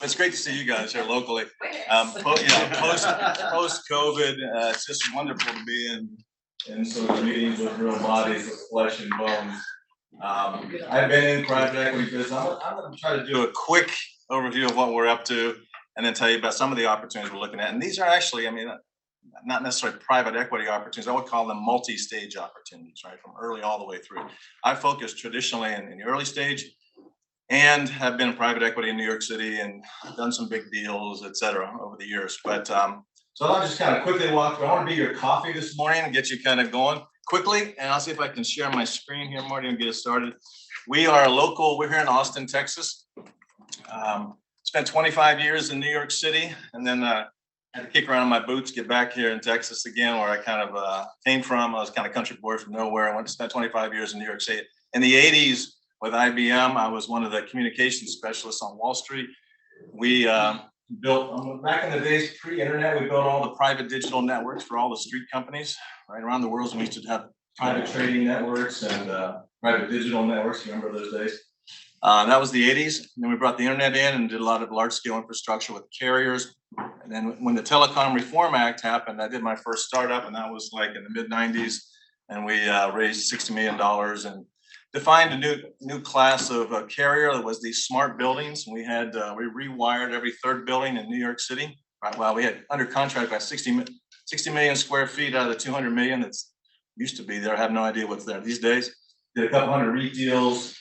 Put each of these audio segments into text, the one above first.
It's great to see you guys here locally. Post COVID, it's just wonderful to be in sort of meetings with real bodies of flesh and bones. I've been in private equity business. I'm going to try to do a quick overview of what we're up to, and then tell you about some of the opportunities we're looking at. And these are actually, not necessarily private equity opportunities. I would call them multi-stage opportunities, right, from early all the way through. I focus traditionally in the early stage, and have been in private equity in New York City and done some big deals, et cetera, over the years. But so I'll just kind of quickly walk through. I want to be your coffee this morning and get you kind of going quickly. And I'll see if I can share my screen here, Marty, and get us started. We are local. We're here in Austin, Texas. Spent 25 years in New York City, and then had to kick around in my boots, get back here in Texas again, where I kind of came from. I was kind of country boy from nowhere. I went to spend 25 years in New York City. In the 80s, with IBM, I was one of the communications specialists on Wall Street. We built, back in the days pre-internet, we built all the private digital networks for all the street companies right around the world. And we used to have private trading networks and private digital networks. Remember those days? That was the 80s. And then we brought the internet in and did a lot of large-scale infrastructure with carriers. And then when the Telecom Reform Act happened, I did my first startup, and that was like in the mid-90s. And we raised $60 million and defined a new class of carrier that was these smart buildings. We had we rewired every third building in New York City. Right, well, we had under contract about 60 million square feet out of the 200 million that's used to be there. I have no idea what's there these days. Did a couple hundred REIT deals,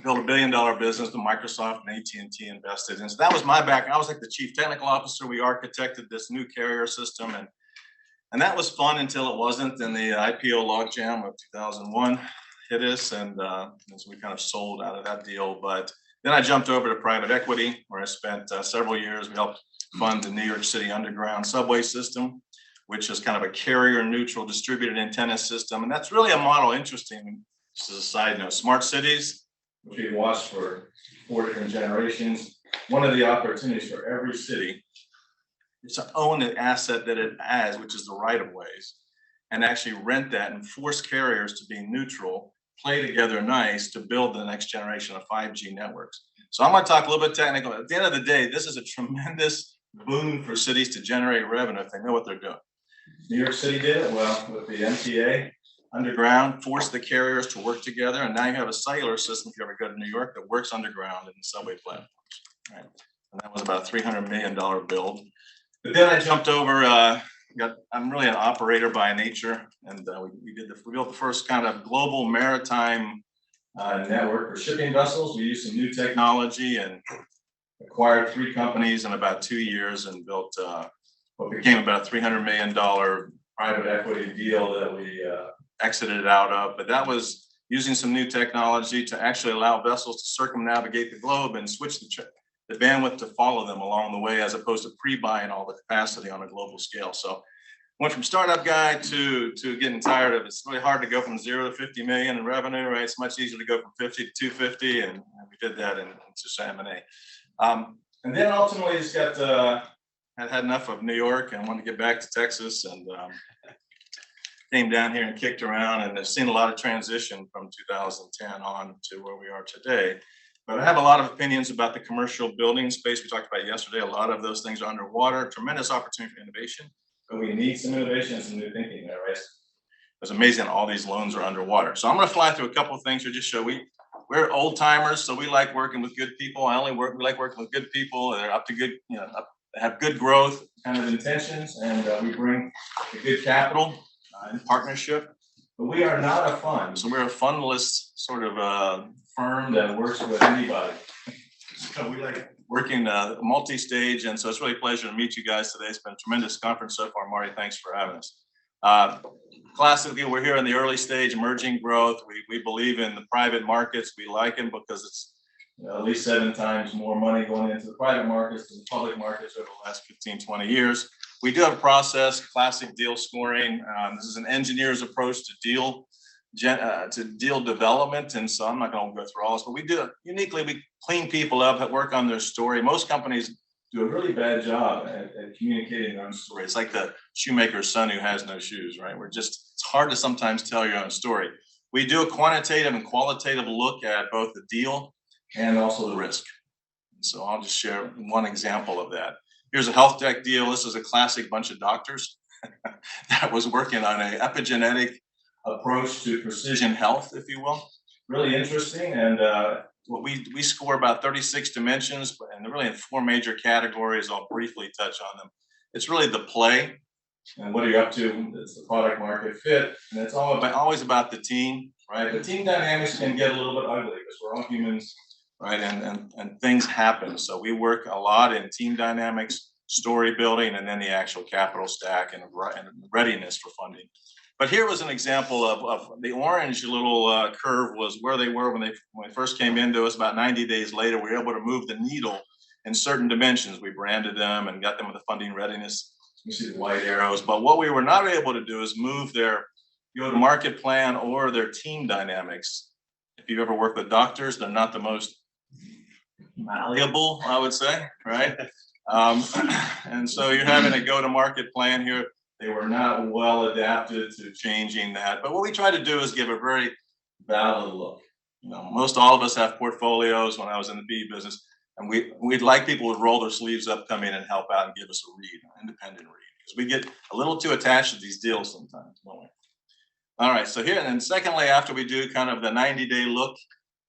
built $1 billion business that Microsoft and AT&T invested in. So that was my background. I was like the chief technical officer. We architected this new carrier system, and that was fun until it wasn't. Then the IPO logjam of 2001 hit us, and so we kind of sold out of that deal. But then I jumped over to private equity, where I spent several years. We helped fund the New York City underground subway system, which is kind of a carrier neutral distributed antenna system. And that's really a model interesting. Just as a side note, smart cities, which we've watched for 4 different generations. One of the opportunities for every city is to own the asset that it has, which is the right of ways, and actually rent that and force carriers to be neutral, play together nice to build the next generation of 5G networks. So I'm going to talk a little bit technical. At the end of the day, this is a tremendous boon for cities to generate revenue if they know what they're doing. New York City did it well with the MTA underground, forced the carriers to work together, and now you have a cellular system, if you ever go to New York, that works underground in the subway platforms. Right? And that was about a $300 million build. But then I jumped over. I'm really an operator by nature, and we built the first kind of global maritime network for shipping vessels. We used some new technology and acquired 3 companies in about 2 years and built what became about a $300 million private equity deal that we exited out of. But that was using some new technology to actually allow vessels to circumnavigate the globe and switch the bandwidth to follow them along the way, as opposed to pre-buying all the capacity on a global scale. So went from startup guy to getting tired of it. It's really hard to go from 0 to 50 million in revenue, right? It's much easier to go from 50 to 250, and we did that into M&A. And then ultimately just had enough of New York and wanted to get back to Texas, and came down here and kicked around, and have seen a lot of transition from 2010 on to where we are today. But I have a lot of opinions about the commercial building space. We talked about it yesterday. A lot of those things are underwater. Tremendous opportunity for innovation, but we need some innovation and some new thinking there, right? It's amazing all these loans are underwater. So I'm going to fly through a couple of things to just show we're old timers, so we like working with good people. We like working with good people. They're up to good, have good growth kind of intentions, and we bring a good capital in partnership. But we are not a fund, so we're a fundless sort of firm that works with anybody. So we like working multi-stage, and so it's really a pleasure to meet you guys today. It's been a tremendous conference so far, Marty. Thanks for having us. Classically, we're here in the early stage, emerging growth. We believe in the private markets. We like them because it's at least 7 times more money going into the private markets than the public markets over the last 15, 20 years. We do have a process, classic deal scoring. This is an engineer's approach to deal development, and so I'm not going to go through all this, but we do it uniquely. We clean people up that work on their story. Most companies do a really bad job at communicating their own story. It's like the shoemaker's son who has no shoes, right? It's hard to sometimes tell your own story. We do a quantitative and qualitative look at both the deal and also the risk. So I'll just share one example of that. Here's a health tech deal. This is a classic bunch of doctors that was working on an epigenetic approach to precision health, if you will. Really interesting. And what we score about 36 dimensions, and they're really in four major categories. I'll briefly touch on them. It's really the play and what are you up to? It's the product market fit, and it's always about the team, right? The team dynamics can get a little bit ugly because we're all humans, right? And things happen. So we work a lot in team dynamics, story building, and then the actual capital stack and readiness for funding. But here was an example of the orange little curve was where they were when they first came into us. About 90 days later, we were able to move the needle in certain dimensions. We branded them and got them with the funding readiness. You see the white arrows. But what we were not able to do is move their go-to-market plan or their team dynamics. If you've ever worked with doctors, they're not the most malleable, I would say, right? And so you're having a go-to-market plan here. They were not well adapted to changing that. But what we try to do is give a very valid look. You know, most all of us have portfolios when I was in the PE business, and we'd like people to roll their sleeves up, come in and help out and give us a read, an independent read, because we get a little too attached to these deals sometimes, don't we? All right, so here, and then secondly, after we do kind of the 90-day look,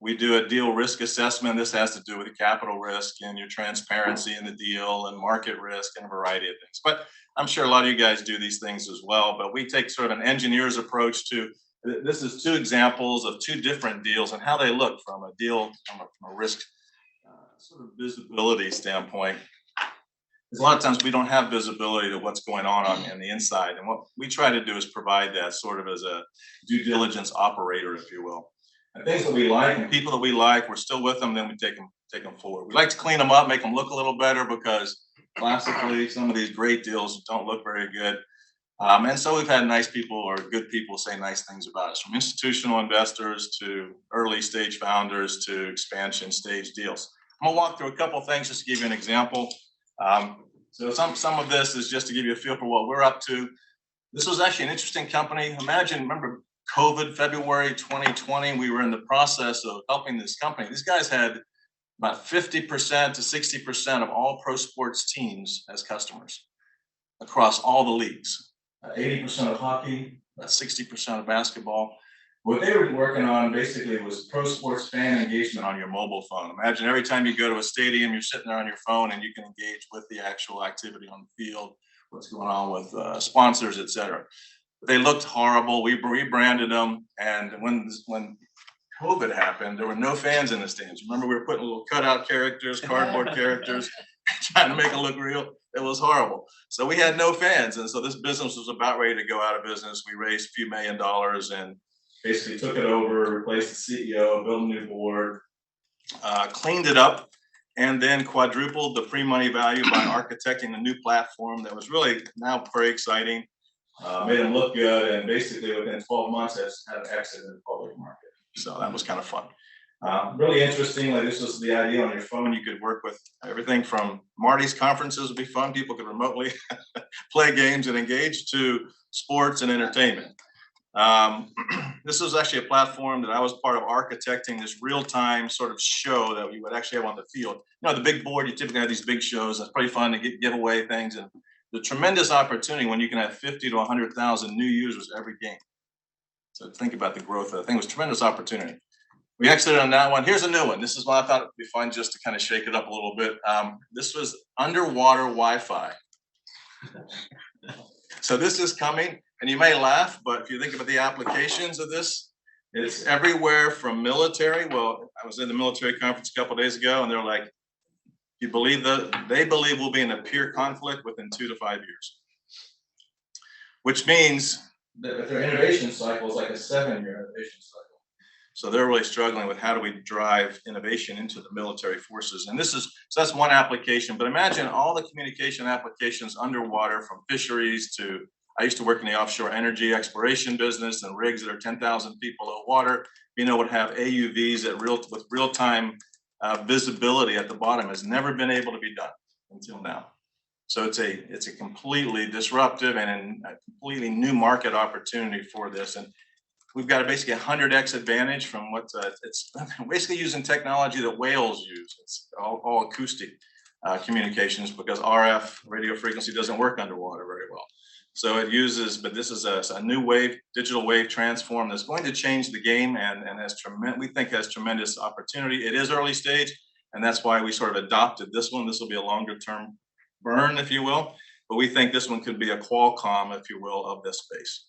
we do a deal risk assessment. This has to do with the capital risk and your transparency in the deal and market risk and a variety of things. But I'm sure a lot of you guys do these things as well, but we take sort of an engineer's approach to, this is two examples of two different deals and how they look from a deal, from a risk sort of visibility standpoint. Because a lot of times we don't have visibility to what's going on in the inside. And what we try to do is provide that sort of as a due diligence operator, if you will. And things that we like and people that we like, we're still with them, then we take them forward. We like to clean them up, make them look a little better, because classically, some of these great deals don't look very good. And so we've had nice people or good people say nice things about us, from institutional investors to early stage founders to expansion stage deals. I'm gonna walk through a couple of things just to give you an example. So some of this is just to give you a feel for what we're up to. This was actually an interesting company. Remember COVID, February 2020, we were in the process of helping this company. These guys had about 50% to 60% of all pro sports teams as customers across all the leagues. 80% of hockey, about 60% of basketball. What they were working on basically was pro sports fan engagement on your mobile phone. Imagine every time you go to a stadium, you're sitting there on your phone and you can engage with the actual activity on the field, what's going on with sponsors, et cetera. They looked horrible. We rebranded them. And when COVID happened, there were no fans in the stands. Remember, we were putting little cutout characters, cardboard characters, trying to make it look real. It was horrible. So we had no fans. And so this business was about ready to go out of business. We raised a few $1 million and basically took it over, replaced the CEO, built a new board, cleaned it up, and then quadrupled the pre-money value by architecting a new platform that was really now very exciting. Made them look good, and basically within 12 months has had an exit in the public market. So that was kind of fun. Really interesting. Like, this was the idea on your phone. You could work with everything from Marty's conferences would be fun. People could remotely play games and engage, to sports and entertainment. This was actually a platform that I was part of architecting, this real-time sort of show that we would actually have on the field. You know, the big board, you typically have these big shows. That's pretty fun to give away things, and the tremendous opportunity when you can have 50 to 100,000 new users every game. So think about the growth of the thing. It was a tremendous opportunity. We exited on that one. Here's a new one. This is what I thought would be fun just to kind of shake it up a little bit. This was underwater Wi-Fi. So this is coming, and you may laugh, but if you think about the applications of this, it's everywhere from military. Well, I was in the military conference a couple of days ago, and they're like, you believe that they believe we'll be in a peer conflict within 2 to 5 years, which means that their innovation cycle is like a 7-year innovation cycle. So they're really struggling with how do we drive innovation into the military forces. And so that's one application, but imagine all the communication applications underwater, from fisheries to, I used to work in the offshore energy exploration business, and rigs that are 10,000 feet below water, being able to have AUVs with real-time visibility at the bottom has never been able to be done until now. So it's a completely disruptive and a completely new market opportunity for this. And we've got basically 100x advantage from what it's basically using technology that whales use. It's all acoustic communications because RF radio frequency doesn't work underwater very well. So it uses, but this is a new wave, digital wave transform that's going to change the game and we think has tremendous opportunity. It is early stage, and that's why we sort of adopted this one. This will be a longer term burn, if you will, but we think this one could be a Qualcomm, if you will, of this space.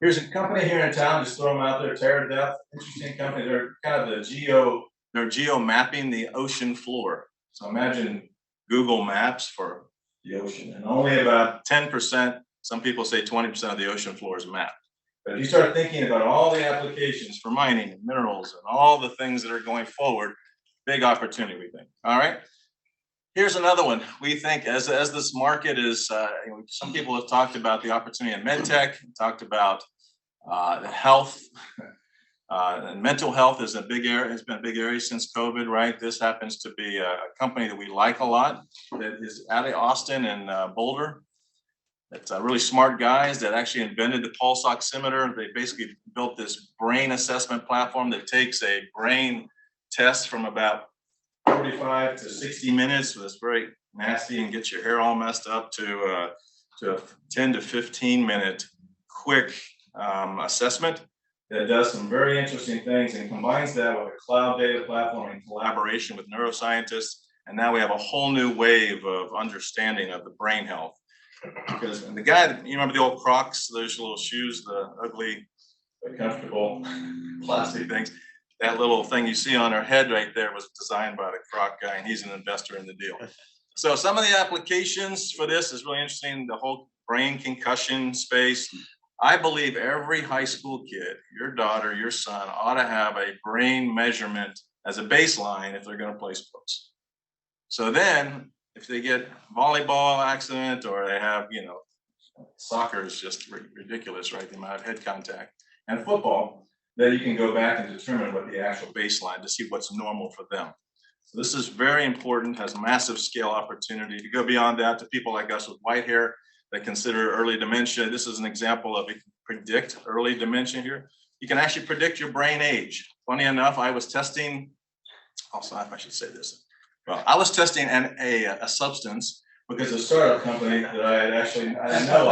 Here's a company here in town, just throw them out there, TerraDepth, interesting company. They're kind of they're geo mapping the ocean floor. So imagine Google Maps for the ocean, and only about 10%, some people say 20% of the ocean floor is mapped. But if you start thinking about all the applications for mining and minerals and all the things that are going forward, big opportunity, we think. All right. Here's another one. We think as this market is, some people have talked about the opportunity in medtech, talked about the health, and mental health is a big area, has been a big area since COVID, right? This happens to be a company that we like a lot that is out of Austin and Boulder. It's really smart guys that actually invented the pulse oximeter. They basically built this brain assessment platform that takes a brain test from about 45 to 60 minutes. So that's very nasty and gets your hair all messed up to a 10 to 15 minute quick assessment that does some very interesting things and combines that with a cloud data platform in collaboration with neuroscientists. And now we have a whole new wave of understanding of the brain health. Because the guy, you remember the old Crocs, those little shoes, the ugly, comfortable plastic things? That little thing you see on our head right there was designed by the Croc guy, and he's an investor in the deal. So some of the applications for this is really interesting, the whole brain concussion space. I believe every high school kid, your daughter, your son, ought to have a brain measurement as a baseline if they're going to play sports. So then, if they get volleyball accident or they have, soccer is just ridiculous, right? The amount of head contact, and football, then you can go back and determine what the actual baseline to see what's normal for them. So this is very important, has massive scale opportunity to go beyond that to people like us with white hair that consider early dementia. This is an example of it can predict early dementia here. You can actually predict your brain age. Funny enough, I was testing, also if I should say this, well, I was testing a substance because a startup company that I didn't know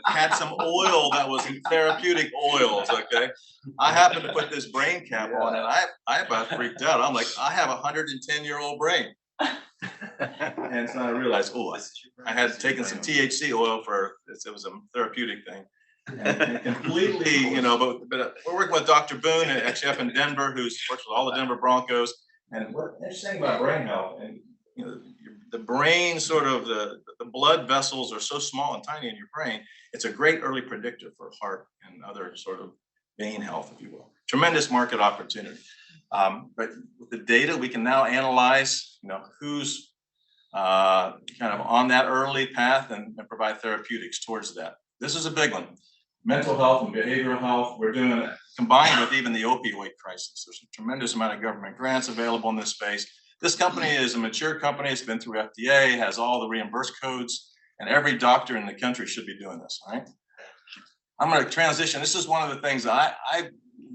had some oil that was therapeutic oils, okay? I happened to put this brain cap on and I about freaked out. I'm like, I have a 110-year-old brain. And so I realized, I had taken some THC oil it was a therapeutic thing. And completely, but we're working with Dr. Boone, actually up in Denver, who's works with all the Denver Broncos. And what's interesting about brain health, and the brain sort of the blood vessels are so small and tiny in your brain, it's a great early predictor for heart and other sort of vein health, if you will. Tremendous market opportunity. But with the data, we can now analyze, who's kind of on that early path and provide therapeutics towards that. This is a big one. Mental health and behavioral health, we're doing it combined with even the opioid crisis. There's a tremendous amount of government grants available in this space. This company is a mature company. It's been through FDA, has all the reimbursed codes, and every doctor in the country should be doing this, right? I'm going to transition. This is one of the things that I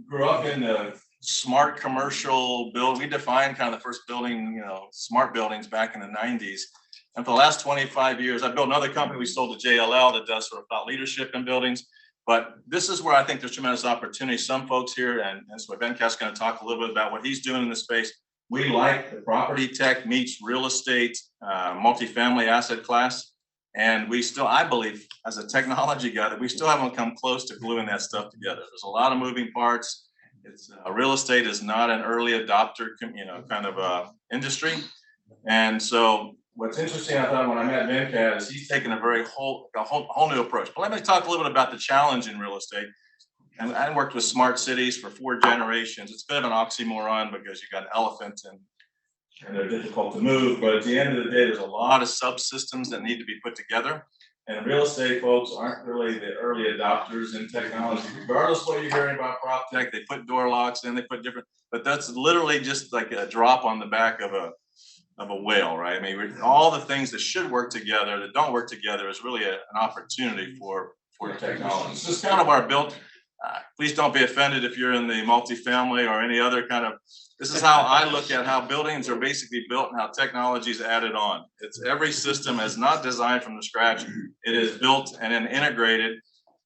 grew up in the smart commercial build. We defined kind of the first building, smart buildings back in the 90s. And for the last 25 years, I built another company we sold to JLL that does sort of thought leadership in buildings. But this is where I think there's tremendous opportunity. Some folks here, and so Venkat's going to talk a little bit about what he's doing in this space. We like the property tech meets real estate, multifamily asset class. And we still, I believe, as a technology guy, that we still haven't come close to gluing that stuff together. There's a lot of moving parts. Real estate is not an early adopter, kind of industry. And so what's interesting, I thought, when I met Venkat, is he's taken a whole new approach. But let me talk a little bit about the challenge in real estate. And I worked with smart cities for 4 generations. It's a bit of an oxymoron because you got an elephant and they're difficult to move. But at the end of the day, there's a lot of subsystems that need to be put together. And real estate folks aren't really the early adopters in technology. Regardless of what you're hearing about prop tech, they put door locks in, they put different, but that's literally just like a drop on the back of a whale, right? I mean, all the things that should work together that don't work together is really an opportunity for for technology. This is kind of our built. Please don't be offended if you're in the multifamily or any other kind of. This is how I look at how buildings are basically built and how technology is added on. It's every system is not designed from the scratch. It is built and then integrated.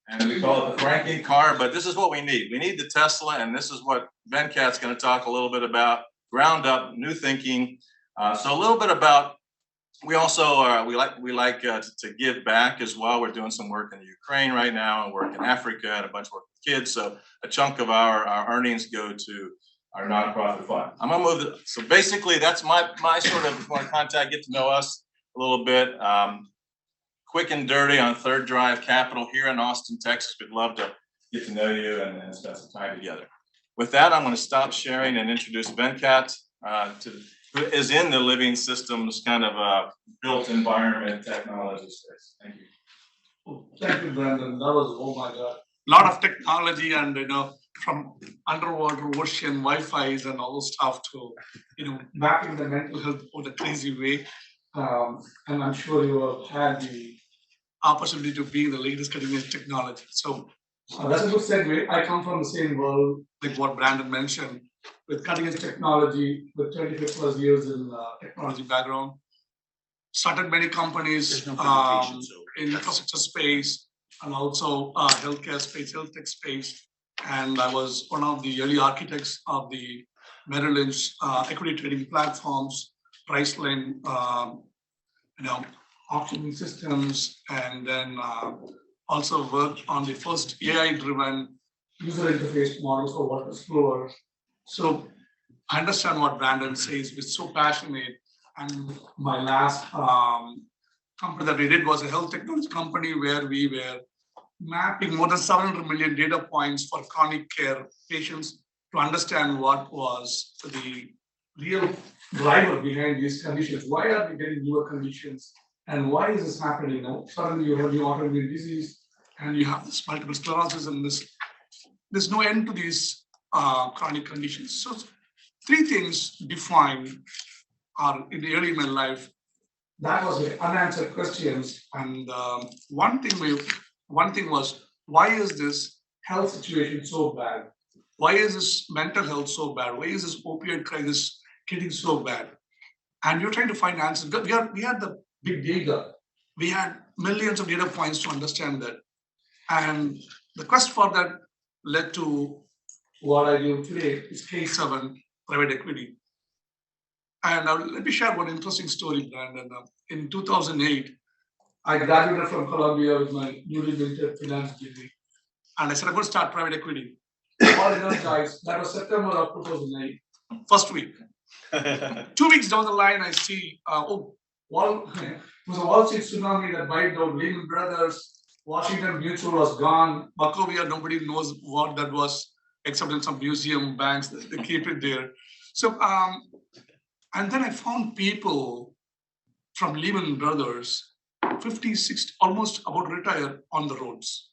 And we call it the Franken car, but this is what we need. We need the Tesla, and this is what Venkat's going to talk a little bit about. Ground up, new thinking. So a little bit about. We also we like to give back as well. We're doing some work in the Ukraine right now, and work in Africa, and a bunch of work with kids. So a chunk of our earnings go to our nonprofit fund. I'm gonna move. So basically, that's my sort of. If you want to contact, get to know us a little bit. Quick and dirty on Third Drive Capital here in Austin, Texas. We'd love to get to know you and spend some time together. With that, I'm going to stop sharing and introduce Venkat, who is in the living systems kind of built environment technology space. Thank you. Thank you, Brandon. That was, oh my God, a lot of technology, and from underwater ocean Wi-Fi's and all those stuff to mapping the mental health in a crazy way. And I'm sure you have had the opportunity to be the latest cutting edge technology. So that's a good segue. I come from the same world, like what Brandon mentioned, with cutting edge technology, with 25 plus years in technology background. Started many companies in infrastructure space and also healthcare space, health tech space. And I was one of the early architects of the Merrill Lynch equity trading platforms, Priceline, auctioning systems, and then also worked on the first AI-driven user interface models for water explorers. So I understand what Brandon says. We're so passionate. And my last company that we did was a health technology company where we were mapping more than 700 million data points for chronic care patients to understand what was the real driver behind these conditions. Why are we getting newer conditions? And why is this happening now? Suddenly you have new autoimmune disease and you have this multiple sclerosis, and there's no end to these chronic conditions. So three things define in the early in my life. That was the unanswered questions. And one thing was, why is this health situation so bad? Why is this mental health so bad? Why is this opioid crisis getting so bad? And you're trying to find answers. We had the big data. We had millions of data points to understand that. And the quest for that led to what I do today is K7 private equity. And let me share one interesting story, Brandon. In 2008, I graduated from Columbia with my newly minted finance degree. And I said, I'm going to start private equity. All in all, guys, that was September of 2008, first week. 2 weeks down the line, I see, it was a Wall Street tsunami that wiped out Lehman Brothers. Washington Mutual was gone. Wachovia, nobody knows what that was, except in some museum banks, they keep it there. So, and then I found people from Lehman Brothers, 50, 60, almost about to retire on the roads.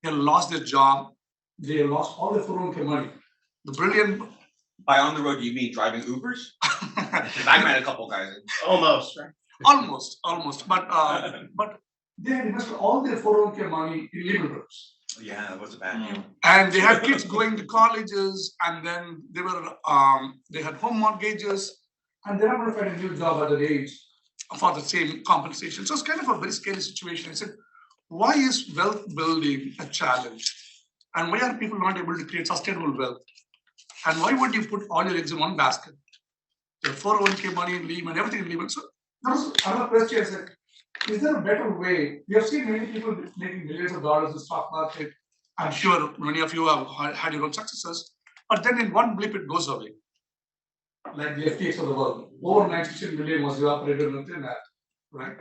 They lost their job. They lost all their 401k money. The brilliant. By on the road, you mean driving Ubers? I met a couple guys. Almost, right? Almost. But they had invested all their 401k money in Lehman Brothers. Yeah, that was a bad deal. And they had kids going to colleges, and then they had home mortgages, and they're not going to find a new job at that age for the same compensation. So it's kind of a very scary situation. I said, why is wealth building a challenge? And why are people not able to create sustainable wealth? And why would you put all your eggs in one basket? Your 401k money in Lehman, everything in Lehman. So that was another question. I said, is there a better way? We have seen many people making millions of dollars in the stock market. I'm sure many of you have had your own successes, but then in one blip, it goes away. Like the FTX of the world. Over 96 billion was evaporated within that, right?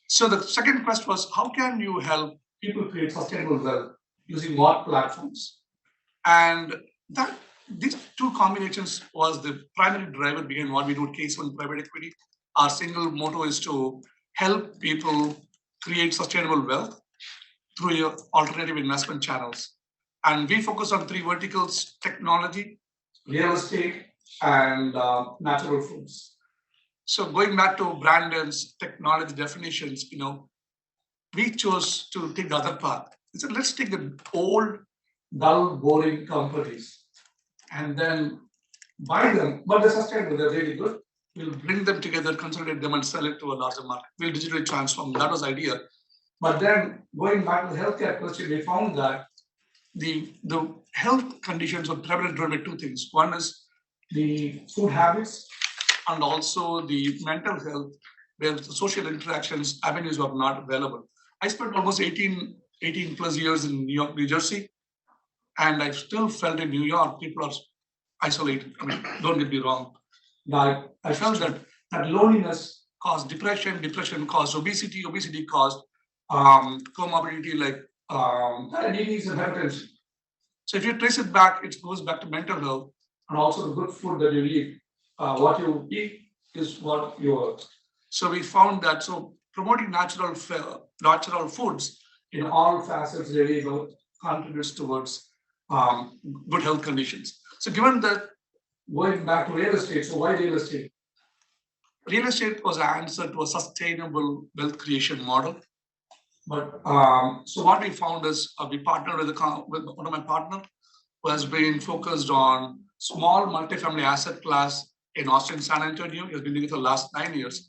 So the second quest was, how can you help people create sustainable wealth using what platforms? And these two combinations was the primary driver behind what we do at K7 Private Equity. Our single motto is to help people create sustainable wealth through your alternative investment channels. And we focus on three verticals: technology, real estate, and natural foods. So going back to Brandon's technology definitions, we chose to take the other path. I said, let's take the old, dull, boring companies and then buy them, but they're sustainable, they're really good. We'll bring them together, consolidate them, and sell it to a larger market. We'll digitally transform. That was the idea. But then going back to the healthcare question, we found that the health conditions were primarily driven by two things. One is the food habits and also the mental health, where the social interactions avenues were not available. I spent almost 18 plus years in New York, New Jersey, and I still felt in New York people are isolated. I mean, don't get me wrong. But I felt that loneliness caused depression, depression caused obesity, obesity caused comorbidity like diabetes and hypertension. So if you trace it back, it goes back to mental health and also the good food that you eat. What you eat is what you are. So we found that promoting natural foods in all facets really contributes towards good health conditions. So given that, going back to real estate, so why real estate? Real estate was an answer to a sustainable wealth creation model. But so what we found is we partnered with one of my partners who has been focused on small multifamily asset class in Austin, San Antonio. He has been doing it for the last 9 years.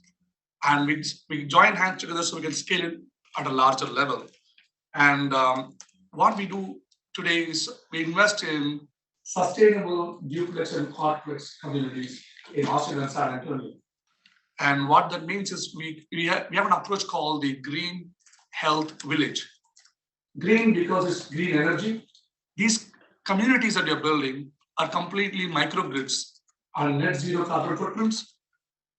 And we joined hands together so we can scale it at a larger level. And what we do today is we invest in sustainable duplex and quadplex communities in Austin and San Antonio. And what that means is we have an approach called the Green Health Village. Green because it's green energy. These communities that you're building are completely microgrids and net zero carbon footprints,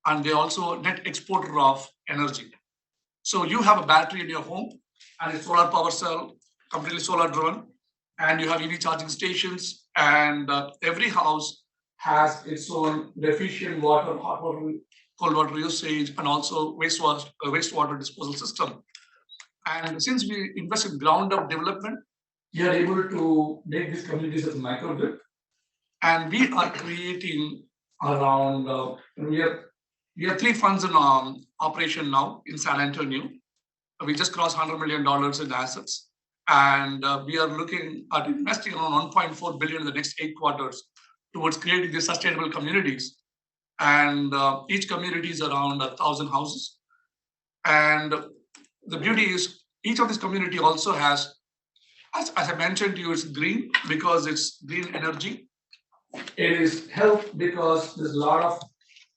and they're also net exporter of energy. So you have a battery in your home and it's solar power cell, completely solar driven, and you have EV charging stations, and every house has its own efficient water, hot water, cold water usage, and also wastewater disposal system. And since we invest in ground up development, we are able to make these communities as a microgrid. And we are creating around, we have 3 funds in operation now in San Antonio. We just crossed $100 million in assets. And we are looking at investing around $1.4 billion in the next 8 quarters towards creating these sustainable communities. And each community is around 1,000 houses. And the beauty is each of these community also has, as I mentioned to you, it's green because it's green energy. It is health because there's a lot of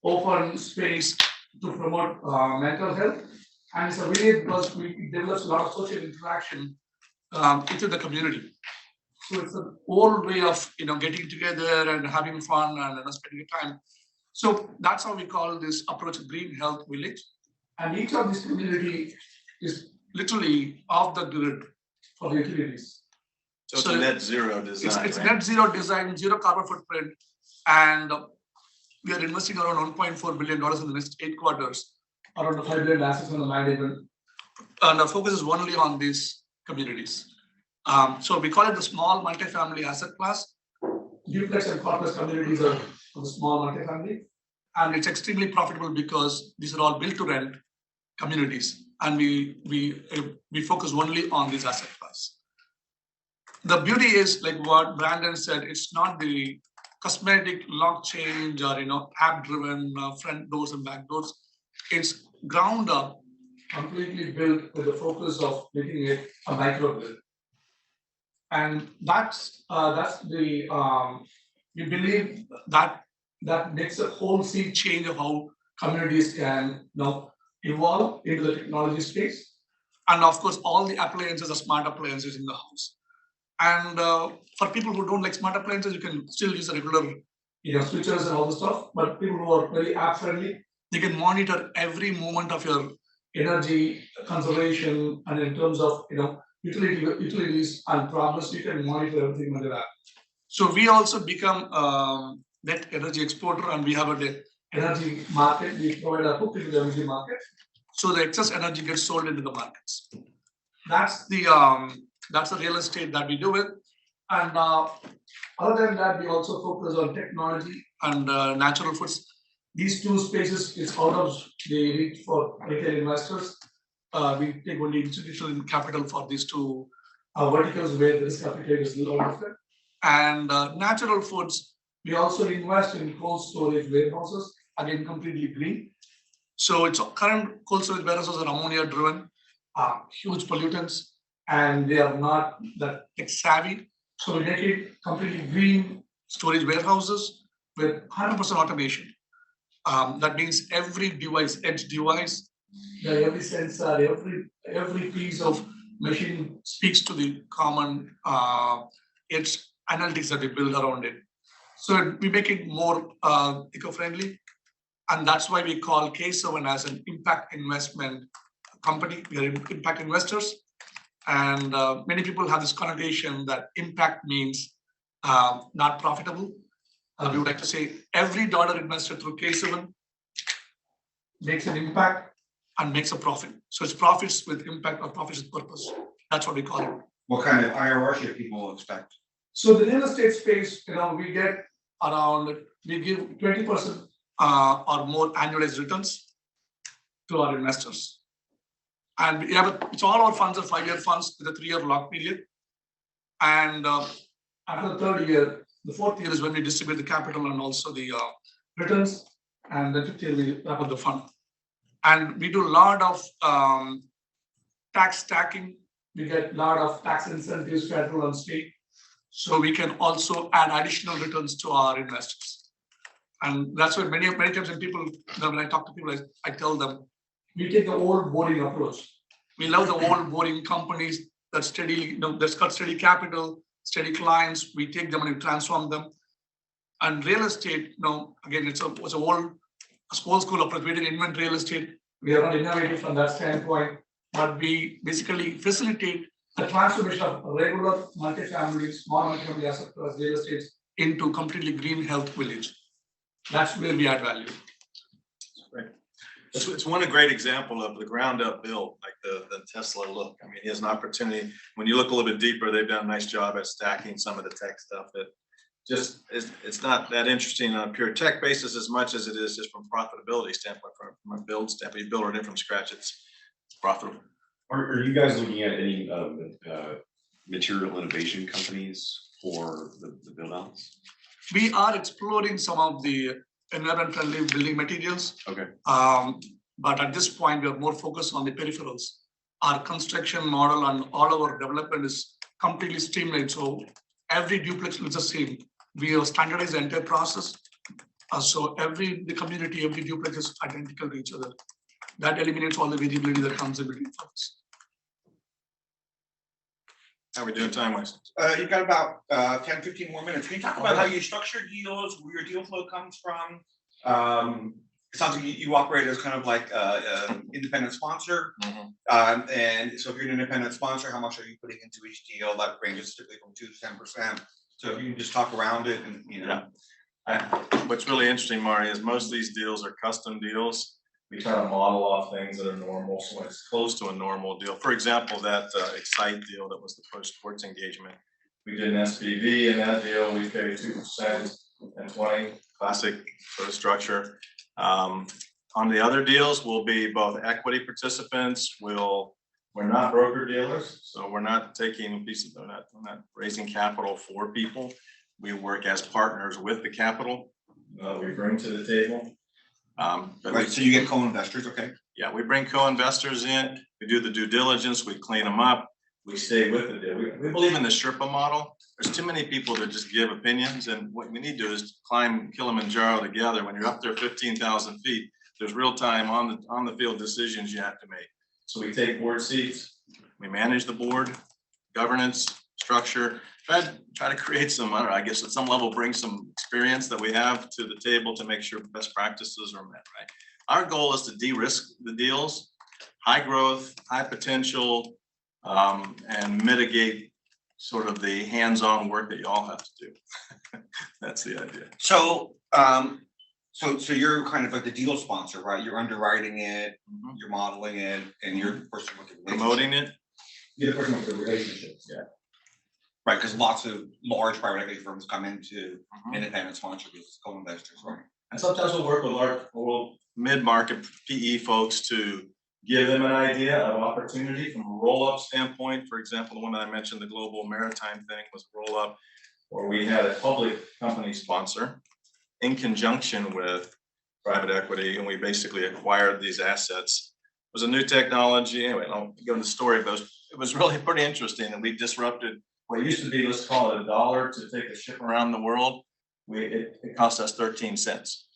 open space to promote mental health. And it's a village because it develops a lot of social interaction into the community. So it's an old way of getting together and having fun and spending time. So that's how we call this approach Green Health Village. And each of these community is literally off the grid for the utilities. So it's a net zero design. It's right? net zero design, zero carbon footprint, and we are investing around $1.4 billion in the next 8 quarters, around the $5 billion assets under management. And our focus is only on these communities. So we call it the small multifamily asset class. Duplex and quadplex communities are the small multifamily, and it's extremely profitable because these are all built to rent communities, and we focus only on this asset class. The beauty is, like what Brandon said, it's not the cosmetic lock change or app-driven front doors and back doors. It's ground up, completely built with the focus of making it a microgrid. And that's the we believe that makes a whole sea change of how communities can evolve into the technology space. And of course, all the appliances are smart appliances in the house. And for people who don't like smart appliances, you can still use a regular switches and all the stuff. But people who are very app friendly, they can monitor every moment of your energy conservation, and in terms of utilities and progress, you can monitor everything under that. So we also become net energy exporter, and we have a energy market. We provide a hook into the energy market, so the excess energy gets sold into the markets. That's the real estate that we do with. And other than that, we also focus on technology and natural foods. These 2 spaces is out of the reach for retail investors. We take only institutional capital for these 2 verticals where the risk appetite is lower. And natural foods, we also invest in cold storage warehouses, again completely green. So its current cold storage warehouses are ammonia driven, huge pollutants, and they are not that tech savvy. So we make it completely green storage warehouses with 100% automation. That means every device, edge device, every sensor, every piece of machine speaks to the common edge analytics that we build around it. So we make it more eco-friendly, and that's why we call K7 as an impact investment company. We are impact investors, and many people have this connotation that impact means not profitable. We would like to say every dollar invested through K7 makes an impact and makes a profit. So it's profits with impact or profits with purpose. That's what we call it. What kind of IRR should people expect? So the real estate space, we get around, we give 20% or more annualized returns to our investors. And it's all our funds are 5-year funds with a 3-year lock period. And after the 3rd year, the 4th year is when we distribute the capital and also the returns. And the 5th year we wrap up the fund. And we do a lot of tax stacking. We get a lot of tax incentives, federal and state. So we can also add additional returns to our investors. And that's why many times when I talk to people, I tell them, we take the old boring approach. We love the old boring companies that that's got steady capital, steady clients. We take them and we transform them. And real estate, again, it's an old school approach. We didn't invent real estate. We are not innovative from that standpoint, but we basically facilitate the transformation of regular multifamily, small multifamily asset class real estate into completely green health village. That's where we add value. Right. It's one great example of the ground up build, like the Tesla look. I mean, he has an opportunity. When you look a little bit deeper, they've done a nice job at stacking some of the tech stuff that just it's not that interesting on a pure tech basis as much as it is just from profitability standpoint, from a build standpoint. You build it from scratch, it's profitable. Are you guys looking at any material innovation companies for the build outs? We are exploring some of the environment friendly building materials. Okay. But at this point, we are more focused on the peripherals. Our construction model and all our development is completely streamlined. So every duplex looks the same. We have standardized the entire process. So the community, every duplex is identical to each other. That eliminates all the variability that comes in between funds. How are we doing time-wise? You've got about 10, 15 more minutes. Can you talk about how you structure deals, where your deal flow comes from? It sounds like you operate as kind of like an independent sponsor. Mm-hmm. And so if you're an independent sponsor, how much are you putting into each deal? That ranges typically from 2 to 10%. So if you can just talk around it and, What's really interesting, Mari, is most of these deals are custom deals. We try to model off things that are normal, so it's close to a normal deal. For example, that Excite deal that was the first sports engagement. We did an SPV in that deal. We paid 2% and 20%, classic sort of structure. On the other deals, we'll be both equity participants. We're not broker dealers, so we're not taking pieces. We're not raising capital for people. We work as partners with the capital we bring to the table. Right, so you get co-investors, okay? Yeah, we bring co-investors in, we do the due diligence, we clean them up, we stay with the deal. We believe in the Sherpa model. There's too many people that just give opinions, and what we need to do is climb Kilimanjaro together. When you're up there 15,000 feet, there's real time on the field decisions you have to make. So we take board seats, we manage the board, governance, structure, try to create some, I guess at some level, bring some experience that we have to the table to make sure best practices are met, right? Our goal is to de-risk the deals, high growth, high potential, and mitigate sort of the hands-on work that you all have to do. That's the idea. So, so you're kind of like the deal sponsor, right? You're underwriting it, you're modeling it, and you're the person with the relationship. Promoting it. You're the person with the relationships. Yeah. Right, because lots of large private equity firms come into independent sponsors as co-investors, right? And sometimes we'll work with mid-market PE folks to give them an idea of opportunity from a roll-up standpoint. For example, the one that I mentioned, the global maritime thing was roll-up, where we had a public company sponsor in conjunction with private equity, and we basically acquired these assets. It was a new technology. Anyway, I'll go into the story, but it was really pretty interesting, and we disrupted what used to be, let's call it $1 to take a ship around the world. It cost us 13 cents.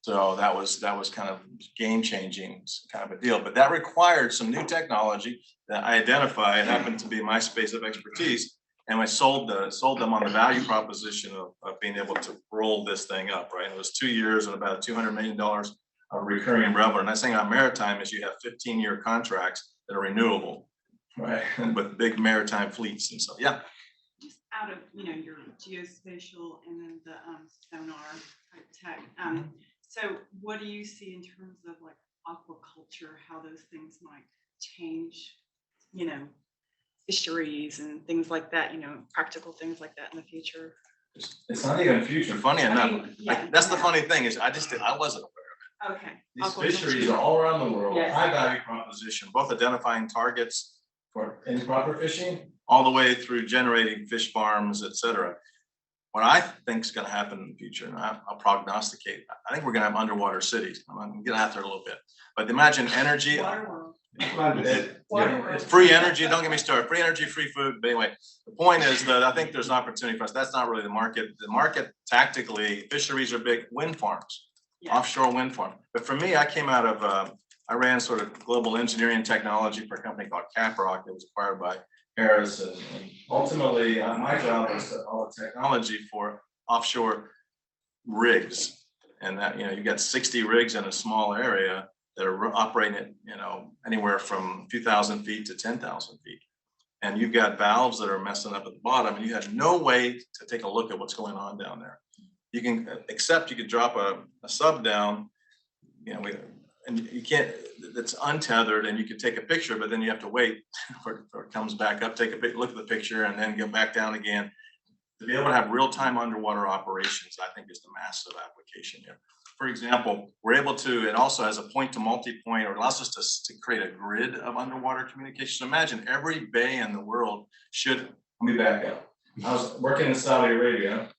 So that was kind of game changing kind of a deal, but that required some new technology that I identified happened to be my space of expertise. And I sold them on the value proposition of being able to roll this thing up, right? It was 2 years and about $200 million of recurring revenue. And the thing on maritime is you have 15-year contracts that are renewable, right? With big maritime fleets and so, yeah. Just out of, your geospatial and then the sonar type tech. So what do you see in terms of like aquaculture, how those things might change, fisheries and things like that, practical things like that in the future? It's not even future, funny enough. That's the funny thing is I wasn't aware of it. Okay. These fisheries are all around the world, Yes. high value proposition, both identifying targets for improper fishing, all the way through generating fish farms, et cetera. What I think is going to happen in the future, and I'll prognosticate, I think we're going to have underwater cities. I'm going to get out there a little bit, but imagine energy. It's free energy. Don't get me started. Free energy, free food. But anyway, the point is that I think there's an opportunity for us. That's not really the market. The market tactically, fisheries are big. Wind farms, offshore wind farm. But for me, I came out of, I ran sort of global engineering technology for a company called Caprock that was acquired by Harris, and ultimately my job was all the technology for offshore rigs, and that you got 60 rigs in a small area that are operating at anywhere from a few thousand feet to 10,000 feet, and you've got valves that are messing up at the bottom, and you had no way to take a look at what's going on down there. You can except you could drop a sub down, and you can't, it's untethered, and you can take a picture, but then you have to wait for it comes back up, take a big look at the picture, and then go back down again. To be able to have real-time underwater operations, I think is the massive application here. For example, we're able to, it also has a point to multi-point, or allows us to create a grid of underwater communication. Imagine every bay in the world should, let me back up. I was working in Saudi Arabia.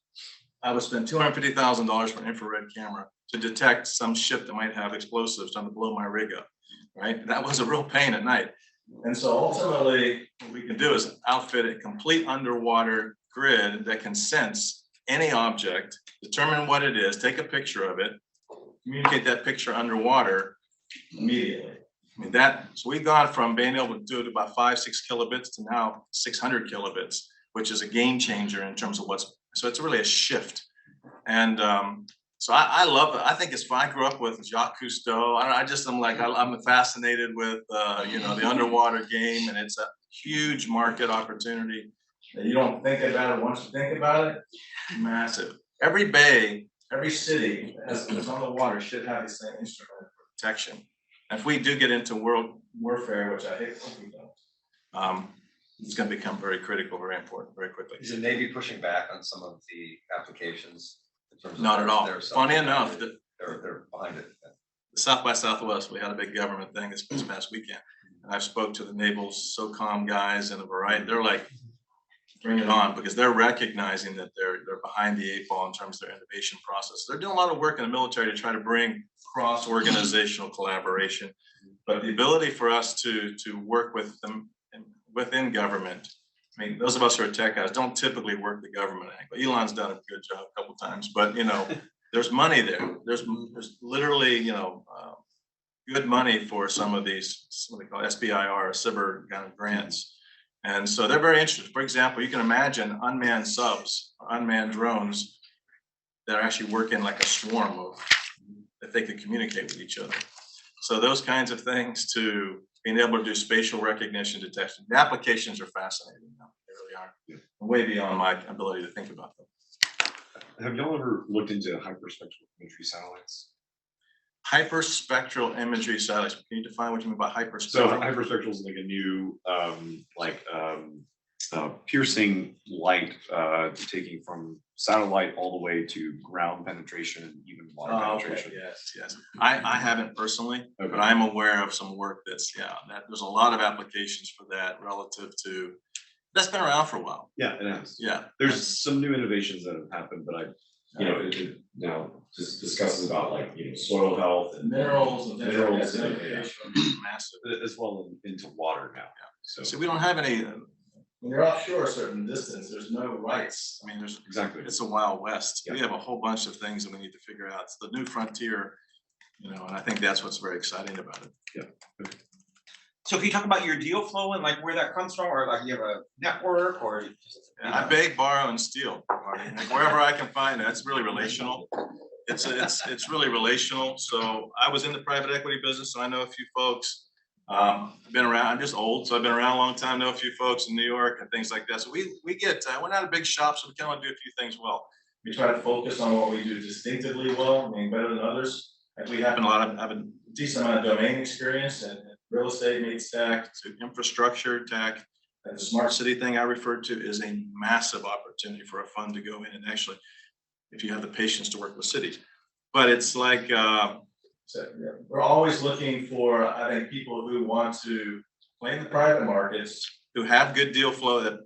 I would spend $250,000 for an infrared camera to detect some ship that might have explosives trying to blow my rig up, right? That was a real pain at night. And so ultimately, what we can do is outfit a complete underwater grid that can sense any object, determine what it is, take a picture of it, communicate that picture underwater immediately. I mean, so we've gone from being able to do it about 5-6 kilobits to now 600 kilobits, which is a game changer in terms of so it's really a shift. And so I love it. I think it's fun. I grew up with Jacques Cousteau. I'm fascinated with, the underwater game, and it's a huge market opportunity that you don't think about it. Once you think about it, massive. Every bay, every city that's on the water should have the same instrument for protection. And if we do get into world warfare, which I hope we don't, it's going to become very critical, very important, very quickly. Is the Navy pushing back on some of the applications? In terms of Not at all. their Funny enough, they're behind it. South by Southwest, we had a big government thing this past weekend. And I spoke to the naval SOCOM guys and a variety. They're like, bring it on, because they're recognizing that they're behind the 8 ball in terms of their innovation process. They're doing a lot of work in the military to try to bring cross-organizational collaboration. But the ability for us to work with them within government, I mean, those of us who are tech guys don't typically work the government angle. Elon's done a good job a couple times, but there's money there. There's literally, good money for some of these, what they call SBIR, SBIR kind of grants. And so they're very interested. For example, you can imagine unmanned subs, or unmanned drones that are actually working like a swarm that they could communicate with each other. So those kinds of things, to being able to do spatial recognition detection, the applications are fascinating. They really are. Way beyond my ability to think about them. Have y'all ever looked into hyperspectral imagery satellites? Hyperspectral imagery satellites. Can you define what you mean by hyperspectral? So hyperspectral is like a new, piercing light, taking from satellite all the way to ground penetration and even water penetration. Yes. I haven't personally, Okay. but I'm aware of some work that there's a lot of applications for that relative to, that's been around for a while. Yeah, it has. Yeah. There's some new innovations that have happened, but it now just discusses about like, soil health and Minerals and minerals, and, massive. as well into water now. So So we don't have any, when you're offshore a certain distance, there's no rights. I mean, exactly. it's a wild west. Yeah. We have a whole bunch of things that we need to figure out. It's the new frontier, and I think that's what's very exciting about it. Yeah. So can you talk about your deal flow and like where that comes from, or like you have a network, or? And I beg, borrow, and steal, Marty. Like, wherever I can find it. It's really relational. It's really relational. So I was in the private equity business, so I know a few folks. I've been around. I'm just old, so I've been around a long time. Know a few folks in New York and things like that. So we get we're not a big shop, so we can only do a few things well. We try to focus on what we do distinctively well, I mean better than others. And we have a decent amount of domain experience and real estate meets tech to infrastructure tech. And the smart city thing I referred to is a massive opportunity for a fund to go in and actually, if you have the patience to work with cities. But it's like, we're always looking for, I think, people who want to play in the private markets, who have good deal flow that,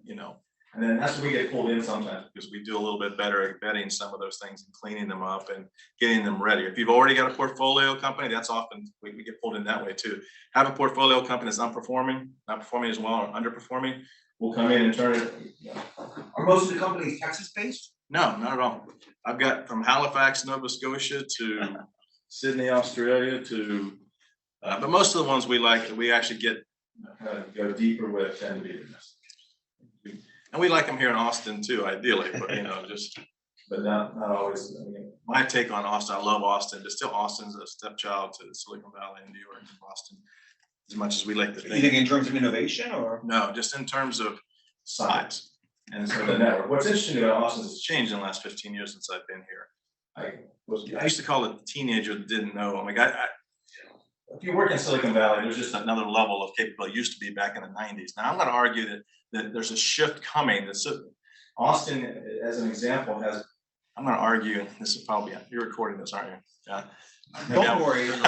and then that's where we get pulled in sometimes because we do a little bit better at vetting some of those things and cleaning them up and getting them ready. If you've already got a portfolio company, that's often, we get pulled in that way too. Have a portfolio company that's not performing as well, or underperforming, we'll come in and turn it. Are most of the companies Texas-based? No, not at all. I've got from Halifax, Nova Scotia to Sydney, Australia to, but most of the ones we like, we actually get, kind of go deeper with tend to be domestic. And we like them here in Austin too, ideally, but but not always. I mean, my take on Austin, I love Austin, but still Austin's a stepchild to Silicon Valley and New York and Boston, as much as we like to think. You think in terms of innovation, or? No, just in terms of size and sort of the network. What's interesting about Austin is it's changed in the last 15 years since I've been here. I used to call it the teenager that didn't know. I mean, if you work in Silicon Valley, there's just another level of capability. It used to be back in the 90s. Now I'm going to argue that there's a shift coming. Austin, as an example, I'm going to argue, this is probably, you're recording this, aren't you? Yeah. Don't worry. Well,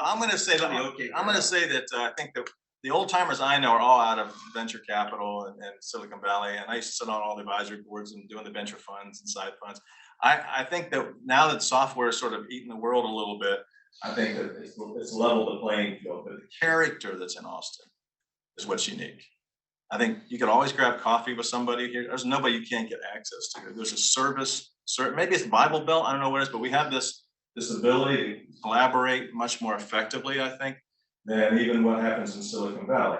I'm going to say that I think that the old timers I know are all out of venture capital and Silicon Valley, and I used to sit on all the advisory boards and doing the venture funds and side funds. I think that now that software is sort of eating the world a little bit, I think that it's leveled the playing field. But the character that's in Austin is what's unique. I think you could always grab coffee with somebody here. There's nobody you can't get access to. There's a service, maybe it's Bible Belt, I don't know what it is, but we have this ability to collaborate much more effectively, I think, than even what happens in Silicon Valley.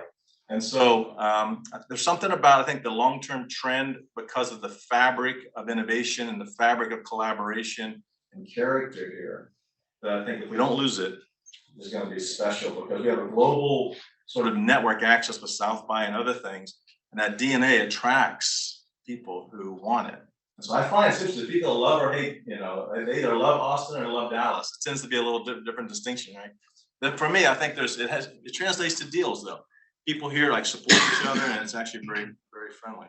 And so there's something about, I think, the long-term trend because of the fabric of innovation and the fabric of collaboration and character here, that I think if we don't lose it, it's going to be special because we have a global sort of network access with South by and other things, and that DNA attracts people who want it. And so I find it's interesting, people love or hate, they either love Austin or love Dallas. It tends to be a little different distinction, right? But for me, I think it translates to deals though. People here like support each other, and it's actually very, very friendly.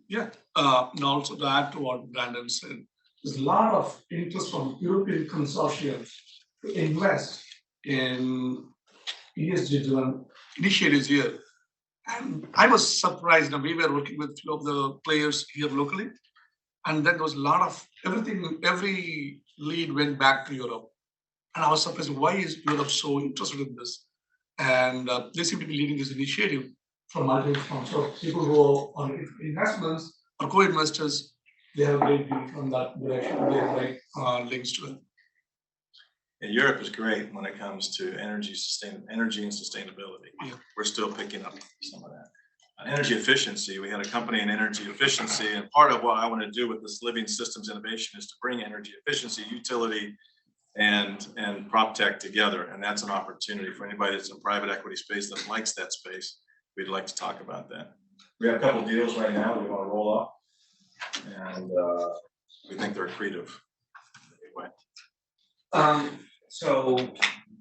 Yeah, and also to add to what Brandon said, there's a lot of interest from European consortiums to invest in ESG-driven initiatives here. And I was surprised, we were working with a few of the players here locally, and then there was a lot of every lead went back to Europe. And I was surprised, why is Europe so interested in this? And they seem to be leading this initiative from multiple firms. So people who are on investments or co-investors, they have a great view from that direction. They have great links to it. And Europe is great when it comes to energy and sustainability. Yeah. We're still picking up some of that. Energy efficiency, we had a company in energy efficiency, and part of what I want to do with this living systems innovation is to bring energy efficiency, utility, and prop tech together. And that's an opportunity for anybody that's in private equity space that likes that space. We'd like to talk about that. We have a couple of deals right now we want to roll up, and we think they're accretive. So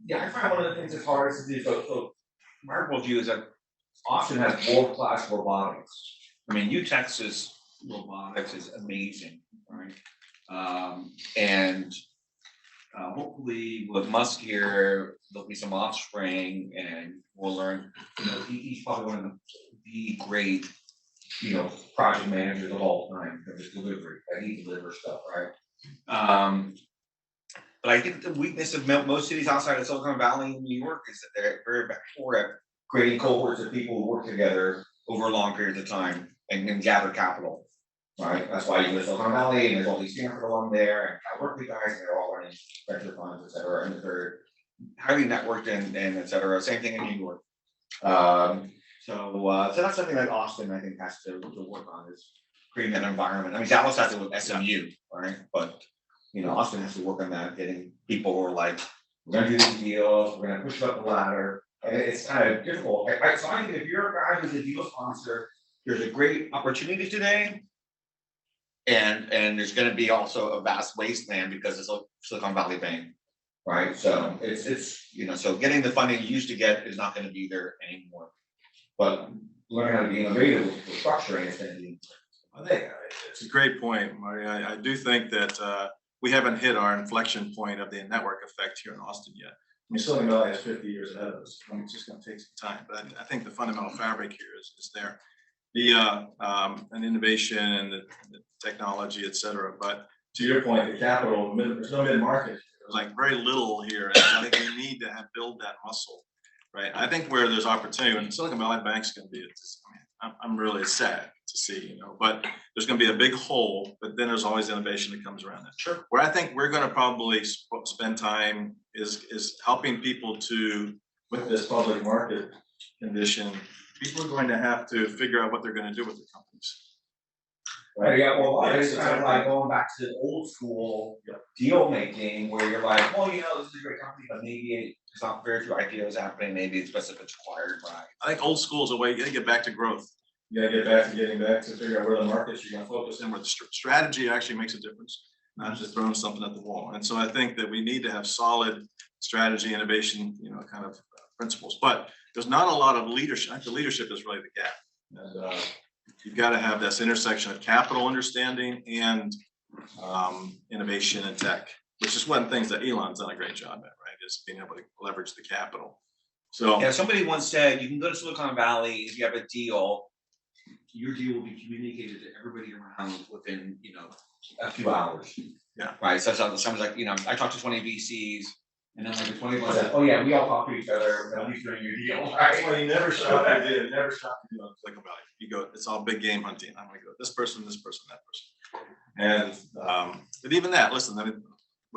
yeah, I find one of the things that's hardest to do. So remarkable to you is that Austin has world-class robotics. I mean, Texas robotics is amazing, right? And hopefully with Musk here, there'll be some offspring and we'll learn, he's probably one of the great, project managers of all time for his delivery, that he delivers stuff, right? But I think the weakness of most cities outside of Silicon Valley in New York is that they're very poor at creating cohorts of people who work together over long periods of time and gather capital, right? That's why you go to Silicon Valley and there's all these Stanford alum there and Cal Berkeley guys, and they're all running venture funds, et cetera, and they're highly networked and et cetera. Same thing in New York. So that's something that Austin, I think, has to work on, is creating that environment. I mean, Dallas has it with SMU, right? But Austin has to work on that, getting people who are like, we're gonna do these deals, we're gonna push up the ladder, and it's kind of difficult. So I think if you're a guy who's a deal sponsor, there's a great opportunity today, and there's going to be also a vast wasteland because it's Silicon Valley Bank, right? So it's so getting the funding you used to get is not going to be there anymore. But learning how to be innovative with structuring is going to be. I think it's a great point, Marty. I do think that we haven't hit our inflection point of the network effect here in Austin yet. I mean, Silicon Valley is 50 years ahead of us. It's just going to take some time, but I think the fundamental fabric here is there. And innovation and the technology, et cetera. But to your point, the capital, there's no mid-market. There's like very little here. And I think we need to build that muscle, right? I think where there's opportunity, and Silicon Valley Bank's going to be, I'm really sad to see, but there's going to be a big hole, but then there's always innovation that comes around that. Sure. Where I think we're going to probably spend time is helping people with this public market condition. People are going to have to figure out what they're going to do with their companies. Right. Yeah. Well, it's kind of like going back to old school deal making, where you're like, well, this is a great company, but maybe it's not very few IPOs happening. Maybe it's best if it's acquired by. I think old school is a way you got to get back to growth. You got to get back to getting back to figure out where the markets you're going to focus in, where the strategy actually makes a difference, not just throwing something at the wall. And so I think that we need to have solid strategy, innovation, kind of principles. But there's not a lot of leadership. I think the leadership is really the gap. And you've got to have this intersection of capital understanding and innovation and tech, which is one of the things that Elon's done a great job at, right? Is being able to leverage the capital. So yeah, somebody once said you can go to Silicon Valley if you have a deal, your deal will be communicated to everybody around within a few hours. Yeah. Right. So someone's like, I talked to 20 VCs. And then like 20 months, oh yeah, we all talk to each other. Nobody's doing your deal. Right? Well, you never shop your deal. Never shop your deal. Think about it. You go. It's all big game hunting. I'm going to go this person, that person. And but even that, listen. I mean,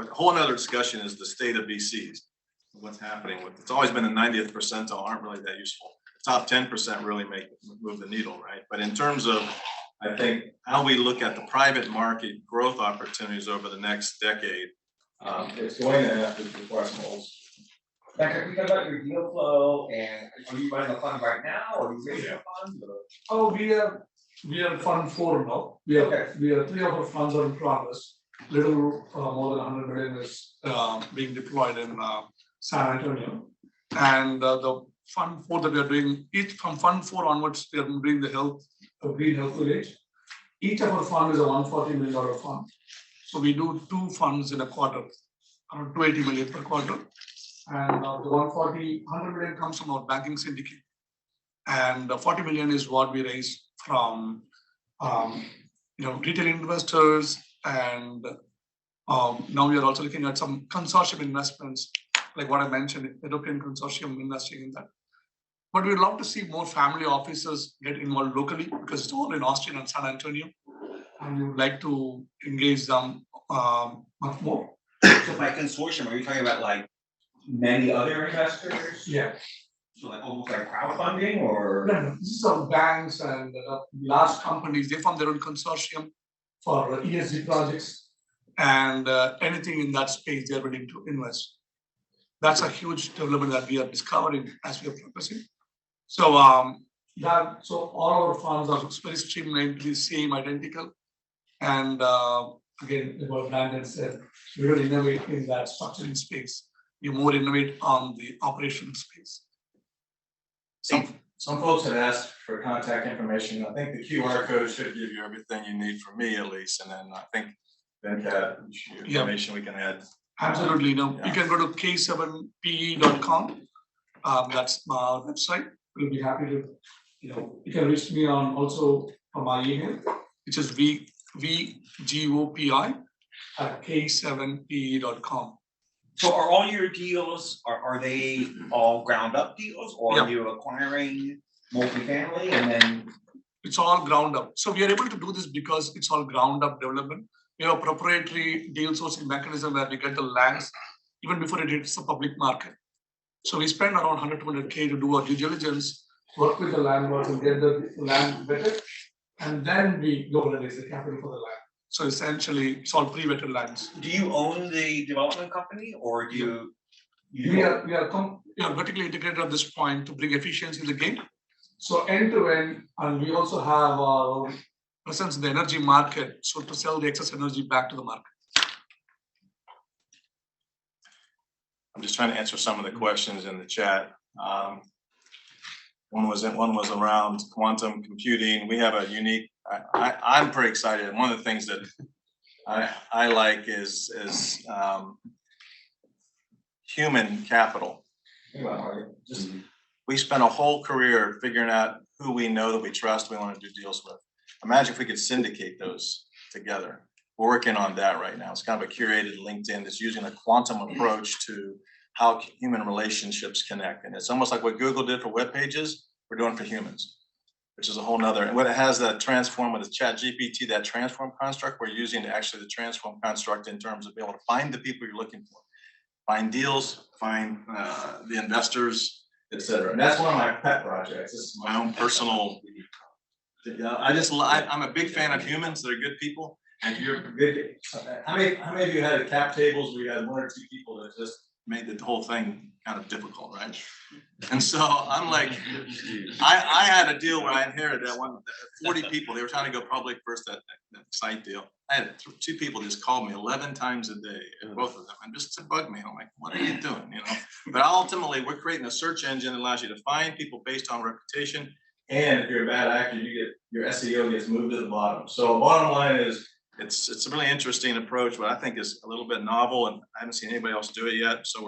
a whole another discussion is the state of VCs. What's happening with? It's always been the 90th percentile aren't really that useful. The top 10% really move the needle, right? But in terms of, I think how we look at the private market growth opportunities over the next decade. It's going to have to require some holes. Can we talk about your deal flow, and are you running a fund right now, or are you raising a fund? Oh, we are fund 4 now. We are 3 of our funds are in progress. Little more than 100 million is being deployed in San Antonio, and the fund 4 that we are doing, each from fund 4 onwards, we are doing the green health village. Each of our fund is a $140 million fund. So we do 2 funds in a quarter, around 280 million per quarter. And the 100 million comes from our banking syndicate. And 40 million is what we raise from retail investors. And now we are also looking at some consortium investments, like what I mentioned, European consortium investing in that. But we'd love to see more family offices get involved locally, because it's all in Austin and San Antonio. And we would like to engage them much more. So by consortium, are you talking about like many other investors? Yeah. So like almost like crowdfunding, or? No, this is our banks and large companies. They form their own consortium for ESG projects, and anything in that space they're willing to invest. That's a huge development that we are discovering as we are progressing. So all our funds are very streamlined to be same, identical. And again, what Brandon said, we don't innovate in that structuring space. You more innovate on the operational space. Some folks have asked for contact information. I think the QR code should give you everything you need from me at least, and then I think Venkat, information we can add. Absolutely. You can go to k7pe.com. That's my website. We'll be happy to, you can reach me on also on my email, which is vgopi@k7pe.com. So are all your deals, are they all ground up deals, or are you acquiring multifamily and then? It's all ground up. So we are able to do this because it's all ground up development. We have a proprietary deal sourcing mechanism where we get the lands even before it hits the public market. So we spend around 100 to 100K to do our due diligence, work with the landlords and get the land vetted, and then we go and raise the capital for the land. So essentially, it's all pre-vetted lands. Do you own the development company, or do you? We are vertically integrated at this point to bring efficiency in the game. So end to end, and we also have our own presence in the energy market, so to sell the excess energy back to the market. I'm just trying to answer some of the questions in the chat. One was around quantum computing. We have a unique. I'm pretty excited. One of the things that I like is human capital. Just we spent a whole career figuring out who we know that we trust, we want to do deals with. Imagine if we could syndicate those together. We're working on that right now. It's kind of a curated LinkedIn that's using a quantum approach to how human relationships connect. And it's almost like what Google did for web pages, we're doing for humans, which is a whole nother. And what it has that transform with the ChatGPT, that transform construct, we're using actually the transform construct in terms of being able to find the people you're looking for, find deals, find the investors, et cetera. And that's one of my pet projects. This is my own personal. I'm a big fan of humans that are good people. And you're good. How many of you had cap tables where you had one or two people that just made the whole thing kind of difficult, right? And so I'm like, I had a deal where I inherited that one, 40 people, they were trying to go public first, that site deal. I had two people just called me 11 times a day, and both of them, and just to bug me. I'm like, what are you doing, But ultimately, we're creating a search engine that allows you to find people based on reputation. And if you're a bad actor, you get your SEO gets moved to the bottom. So bottom line is, it's a really interesting approach, but I think is a little bit novel, and I haven't seen anybody else do it yet. So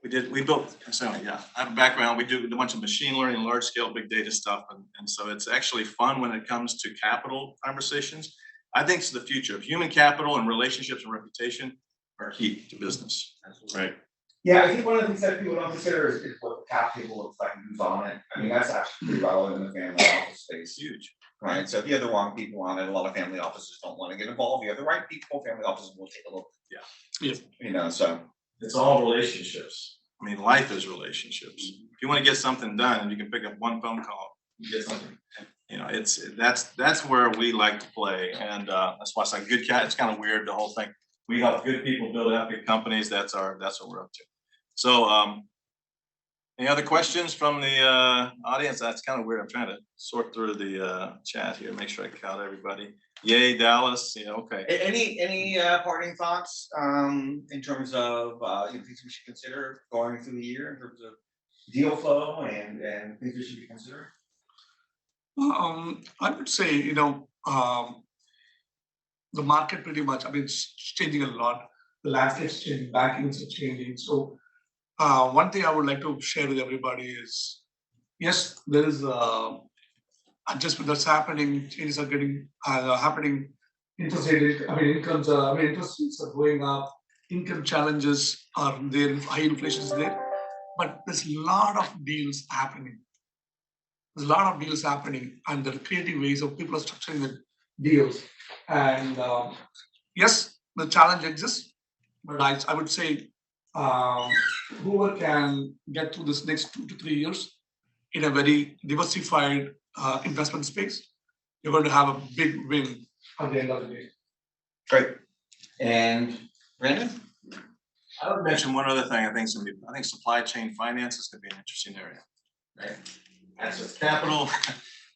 we built. So yeah, I have a background. We do a bunch of machine learning, large scale, big data stuff, and so it's actually fun when it comes to capital conversations. I think it's the future of human capital, and relationships and reputation are key to business. Right. Yeah, I think one of the things that people don't consider is what the cap table looks like and who's on it. I mean, that's actually pretty relevant in the family office space. Huge. Right, so if you have the wrong people on it, a lot of family offices don't want to get involved. If you have the right people, family offices will take a look. Yeah. So. It's all relationships. I mean, life is relationships. If you want to get something done, and you can pick up one phone call, and get something. That's where we like to play, and that's why it's like good cat. It's kind of weird, the whole thing. We help good people build epic companies. That's what we're up to. So, any other questions from the audience? That's kind of weird. I'm trying to sort through the chat here, make sure I count everybody. Yay, Dallas. Yeah, okay. Any parting thoughts in terms of things we should consider going through the year in terms of deal flow and things we should be considering? I would say, the market pretty much, it's changing a lot. The landscape's changing, bankings are changing. So one thing I would like to share with everybody is, yes, there is adjustment that's happening, changes are getting happening. Interest rates are going up, income challenges are there, high inflation is there, but there's a lot of deals happening. And there are creative ways of people are structuring the deals. And yes, the challenge exists, but I would say whoever can get through this next 2 to 3 years in a very diversified investment space, you're going to have a big win at the end of the day. Great. And Brandon? I would mention one other thing. I think supply chain finance is going to be an interesting area, right? Access to capital,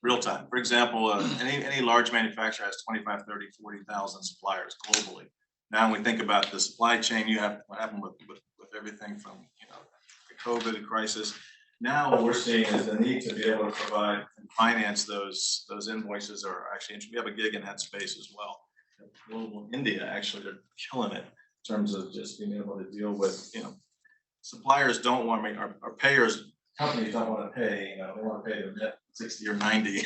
real time. For example, any large manufacturer has 25, 30, 40,000 suppliers globally. Now, when we think about the supply chain, you have what happened with everything from the COVID crisis. now what we're seeing is the need to be able to provide and finance those invoices, or actually, we have a gig in that space as well. Global India, actually, they're killing it in terms of just being able to deal with, suppliers don't want me, or payers, companies don't want to pay, they want to pay their net 60 or 90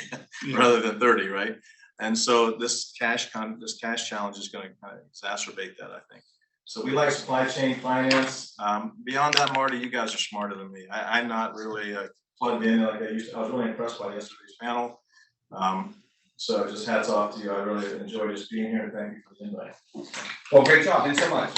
rather than 30, right? And so this cash challenge is going to kind of exacerbate that, I think. So we like supply chain finance. Beyond that, Marty, you guys are smarter than me. I'm not really plugged in like I used to. I was really impressed by yesterday's panel. So just hats off to you. I really enjoyed just being here, and thank you for the invite. Well, great job. Thanks so much.